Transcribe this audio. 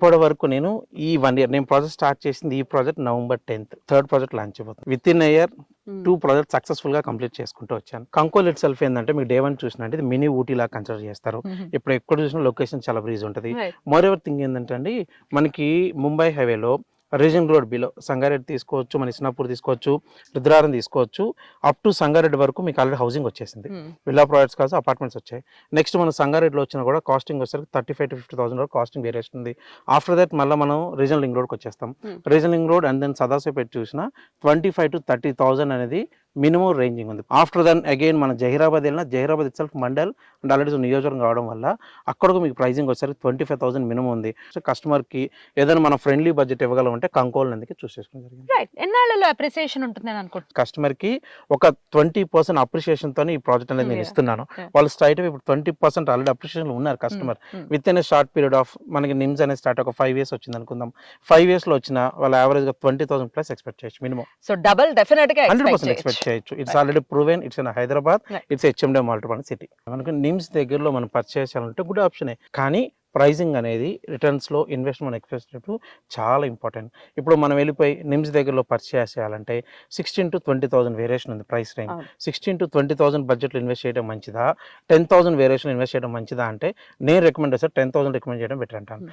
ఇప్పటి వరకు నేను ఈ 1 year నేను ప్రాజెక్ట్ స్టార్ట్ చేసింది ఈ project November 10th, third project launch అయిపోతుంది. Within year 2 project successful గా కంప్లీట్ చేసుకుంటూ వచ్చాను. కంకోల్ ఇట్ సెల్ఫ్ ఏంటంటే మీకు డే 1 చూసినట్టు ఇది మినీ ఊటీ లాగా కన్సిడర్ చేస్తారు. ఇప్పుడు ఎక్కడ చూసినా లొకేషన్ చాలా బ్రీజ్ ఉంటుంది. మోర్ ఎవర్ థింగ్ ఏంటంటే అండి, మనకి ముంబై హైవేలో రీజన్ రోడ్ బిలో సంగారెడ్డి తీసుకోవచ్చు, మన ఇస్నాపూర్ తీసుకోవచ్చు, రుద్రారం తీసుకోవచ్చు, అప్ టు సంగారెడ్డి వరకు మీకు ఆల్రెడీ హౌసింగ్ వచ్చేసింది. విల్లా ప్రాజెక్ట్స్ కాదు, అపార్ట్మెంట్స్ వచ్చాయి. నెక్స్ట్ మన సంగారెడ్డిలో వచ్చినా కూడా కాస్టింగ్ వచ్చేసరికి 35,000 to 50,000 వరకు కాస్టింగ్ వేరియేషన్ ఉంది. ఆఫ్టర్ దట్ మళ్ళీ మనం రీజనల్ రింగ్ రోడ్కి వచ్చేస్తాం. Regional ring road and then Sadashivpet చూసినా 25,000 to 30,000 అనేది మినిమం రేంజింగ్ ఉంది. ఆఫ్టర్ దెన్ అగైన్ మన జహీరాబాద్ వెళ్ళినా Zaheerabad itself mandal and already నియోజకవర్గం కావడం వల్ల అక్కడకు మీకు ప్రైజింగ్ వచ్చేసరికి 25,000 మినిమం ఉంది. సో కస్టమర్కి ఏదైనా మన ఫ్రెండ్లీ బడ్జెట్ ఇవ్వగలం అంటే కంకోల్ నందుకే చూస్ చేసుకోవడం జరిగింది. రైట్, ఎన్నాళ్ళలో అప్రిసియేషన్ ఉంటుందని అనుకుంటున్నాను. కస్టమర్కి ఒక 20% అప్రిషియేషన్ తోని ఈ ప్రాజెక్ట్ అనేది నేను ఇస్తున్నాను. వాళ్ళు స్ట్రైట్ ఇప్పుడు 20% ఆల్రెడీ అప్రిషియేషన్ ఉన్నారు customer. With in a short period of మనకి నిమ్స్ అనేది స్టార్ట్ ఒక 5 years వచ్చింది అనుకుందాం. 5 years లో వచ్చిన వాళ్ళు యావరేజ్ గా 20,000 ప్లస్ ఎక్స్పెక్ట్ చేయొచ్చు మినిమం. సో డబుల్ డెఫినెట్ గా 100% ఎక్స్పెక్ట్ చేయొచ్చు. It's already proven. It's in Hyderabad. It's హెచ్ఎండే multiple city. మనకు నిమ్స్ దగ్గరలో మనం పర్చేస్ చేయాలంటే గుడ్ ఆప్షనే. కానీ ప్రైజింగ్ అనేది రిటర్న్స్లో ఇన్వెస్ట్మెంట్ ఎక్స్పెక్ట్ చాలా ఇంపార్టెంట్. ఇప్పుడు మనం వెళ్ళిపోయి నిమ్స్ దగ్గరలో పర్చేస్ చేయాలంటే 16,000 to 20,000 వేరియేషన్ ఉంది ప్రైస్ రేంజ్. 16,000 to 20,000 బడ్జెట్లో ఇన్వెస్ట్ చేయడం మంచిదా, 10,000 వేరియేషన్ ఇన్వెస్ట్ చేయడం మంచిదా అంటే నేను రికమెండ్ చేస్తాను 10,000 రికమెండ్ చేయడం బెటర్ అంటాను.